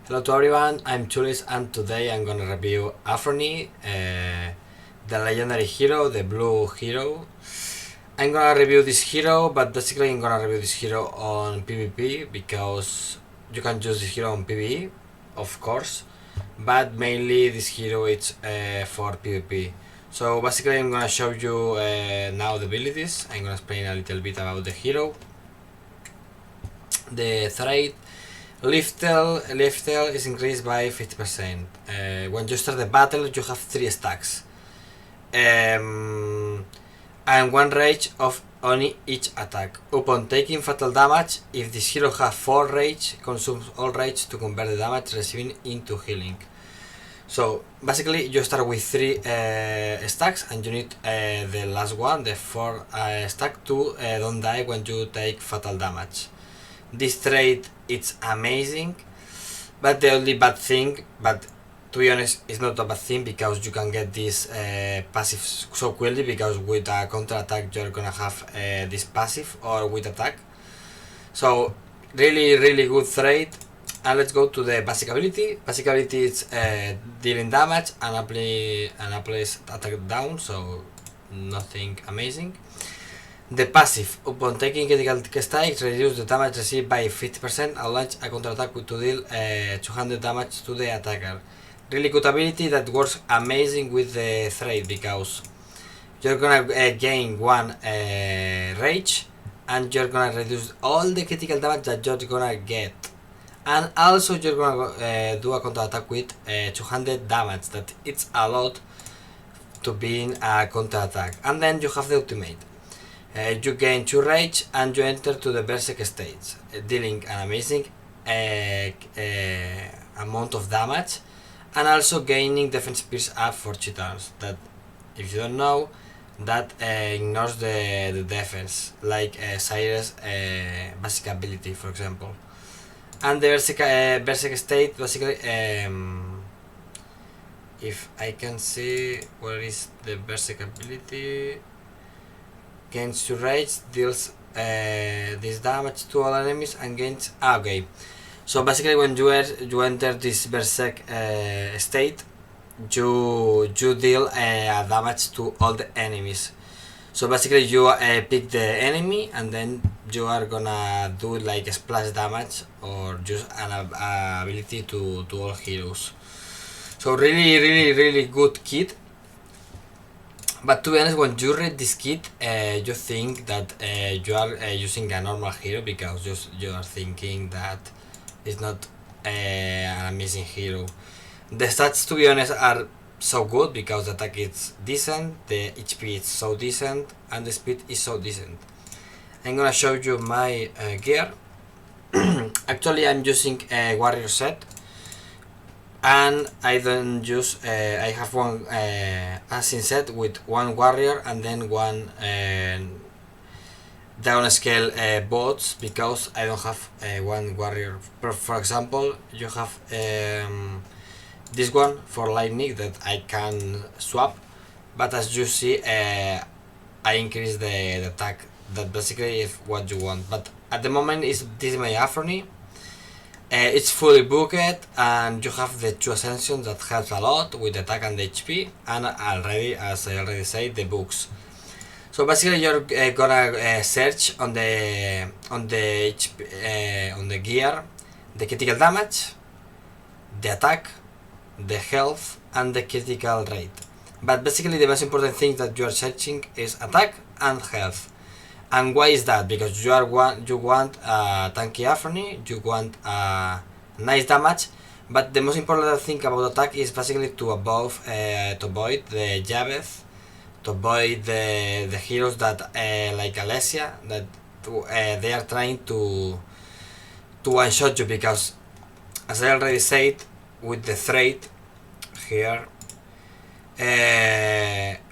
Hello to everyone, I'm Chulis and today I'm gonna review Afroni, the legendary hero, the blue hero. I'm gonna review this hero, but basically I'm gonna review this hero on PvP because you can use this hero on PvE, of course, but mainly this hero is for PvP. So basically I'm gonna show you now the abilities. I'm gonna explain a little bit about the hero, the trait. Liftel is increased by 50%. When you start the battle, you have 3 stacks. And 1 rage of only each attack. Upon taking fatal damage, if this hero has 4 rage, consumes all rage to convert the damage receiving into healing. So basically you start with 3 stacks and you need the last one, the 4 stack to don't die when you take fatal damage. This trait it's amazing, but the only bad thing, but to be honest it's not a bad thing because you can get this passive so quickly, because with a counter attack you're gonna have this passive or with attack. So really good trait. And let's go to the basic ability. Basic ability is dealing damage and applies attack down, so nothing amazing. The passive, upon taking critical strikes, reduce the damage received by 50% and launch a counterattack to deal 200 damage to the attacker. Really good ability that works amazing with the trait because you're gonna gain 1 rage and you're gonna reduce all the critical damage that you're gonna get. And also you're gonna do a counterattack with 200 damage, that it's a lot to be in a counterattack. And then you have the ultimate. You gain 2 rage and you enter to the Berserk stage, dealing an amazing amount of damage and also gaining defense pierce up for 2 turns. That, if you don't know, that ignores the defense, like Cyrus' basic ability, for example. And the Berserk state, basically, if I can see where is the Berserk ability. Gains 2 rage, deals this damage to all enemies and gains... okay. So basically when you enter this Berserk state, you deal damage to all the enemies. So basically you pick the enemy and then you are gonna do like a splash damage or just an ability to all heroes. So really good kit. But to be honest, when you read this kit, you think that you are using a normal hero because you are thinking that it's not an amazing hero. The stats, to be honest, are so good because the attack is decent, the HP is so decent, and the speed is so decent. I'm gonna show you my gear. Actually, I'm using a warrior set. And I don't use, I have 1 assassin set with 1 warrior and then 1 downscale bots because I don't have 1 warrior. For example, you have this one for lightning that I can swap, but as you see I increase the attack. That basically is what you want, but at the moment this is my Afroni. It's fully booked and you have the 2 ascensions that helps a lot with the attack and the HP, and already, as I already said, the books. So basically you're gonna search on the HP, on the gear, the critical damage, the attack, the health and the critical rate. But basically the most important thing that you are searching is attack and health. And why is that? Because you want a tanky Afroni, you want a nice damage, but the most important thing about attack is basically to avoid the Javeth, to avoid the heroes that like Alessia, that they are trying to one shot you, because as I already said with the trait here,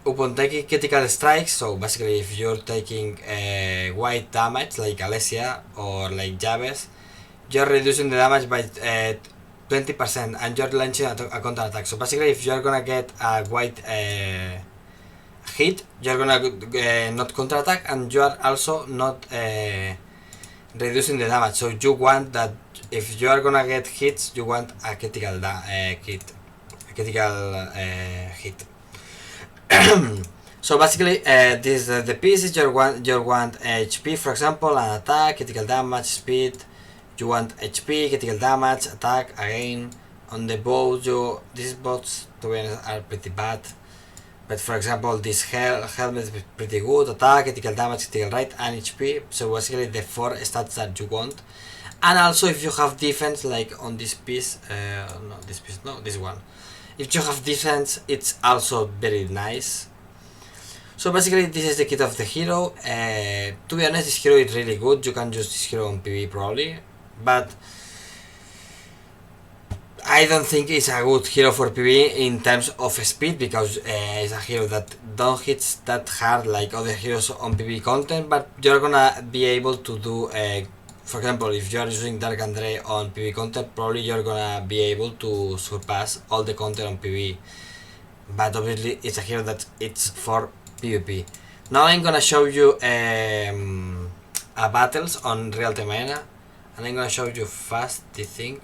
upon taking critical strikes, so basically if you're taking white damage like Alessia or like Javes, you're reducing the damage by 20% and you're launching a counter attack. So basically if you're gonna get a white hit, you're gonna not counter attack and you are also not reducing the damage. So you want that if you are gonna get hits, you want a critical hit. So basically, this the pieces you want HP, for example, an attack, critical damage, speed. You want HP, critical damage, attack again. On the bow, these bots to be honest are pretty bad. But for example, this helmet is pretty good, attack, critical damage, critical rate, and HP. So basically the 4 stats that you want. And also if you have defense, like on this piece, this one. If you have defense, it's also very nice. So basically this is the kit of the hero. To be honest, this hero is really good. You can use this hero on PvE probably. But I don't think it's a good hero for PvE in terms of speed, because it's a hero that don't hit that hard like other heroes on PvE content, but you're gonna be able to do, for example, if you're using Dark Andre on PvE content, probably you're gonna be able to surpass all the content on PvE. But obviously it's a hero that it's for PvP. Now I'm gonna show you battles on real-time arena, and I'm gonna show you fast the thing.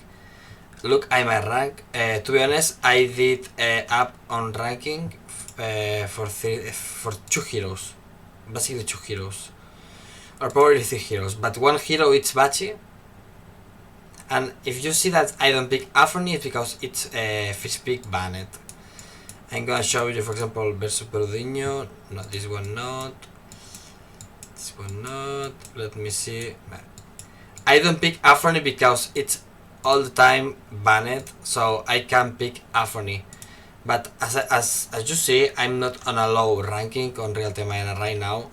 Look, I'm a rank. To be honest, I did up on ranking for 2 heroes, basically 2 heroes, or probably 3 heroes. But one hero it's Bachi, and if you see that I don't pick Afroni, it's because it's fish pick banned. I'm gonna show you, for example, versus Perudinho. Not this one, not this one, not. Let me see. I don't pick Afroni because it's all the time banned, so I can pick Afroni. But as you see, I'm not on a low ranking on Real Time Arena right now.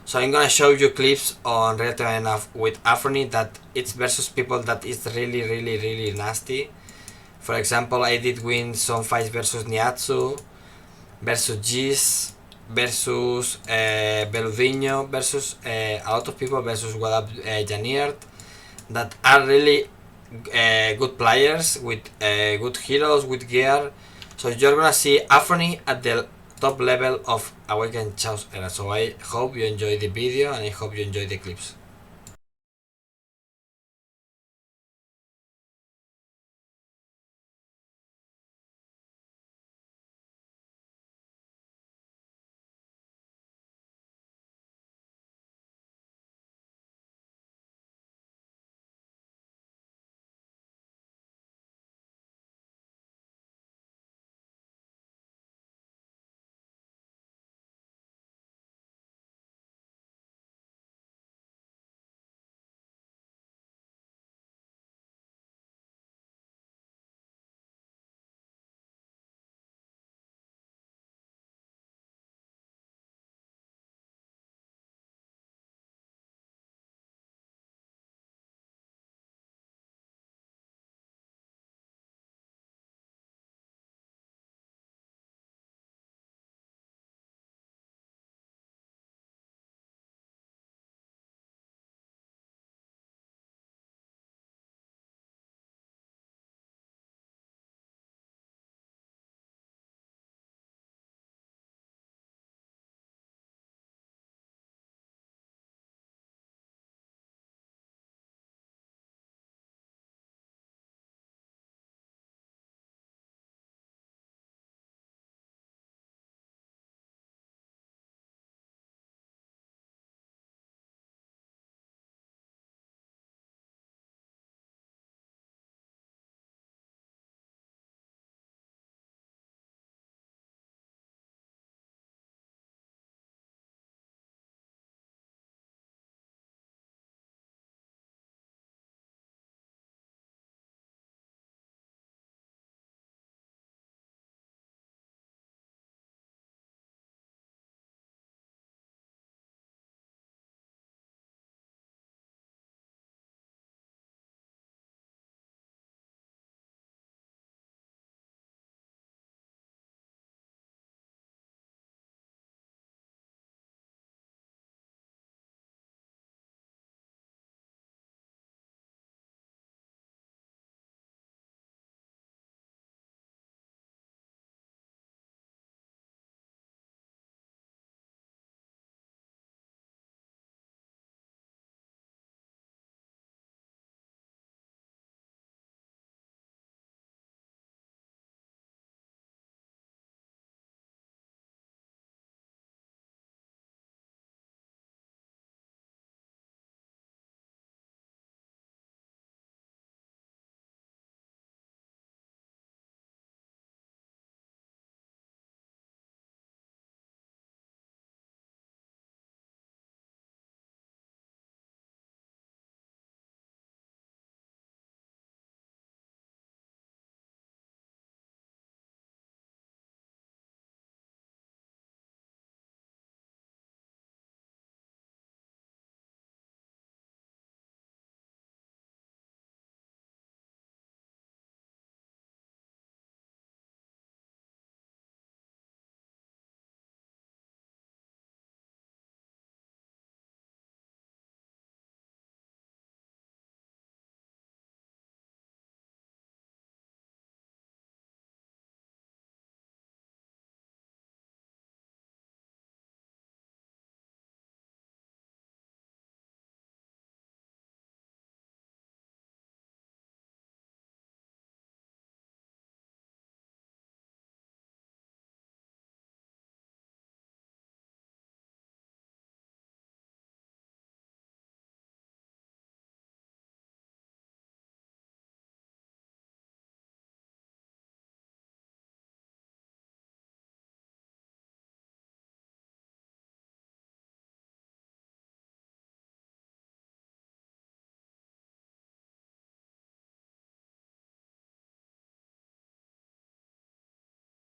So I'm gonna show you clips on Real Time Arena with Afroni that it's versus people that is really nasty. For example, I did win some fights versus Niatsu, versus Giz, versus Beludinho, versus a lot of people, versus Wadab Janiert, that are really good players with good heroes, with gear. So you're gonna see Afroni at the top level of Awaken Chaos Era. So I hope you enjoy the video and I hope you enjoy the clips.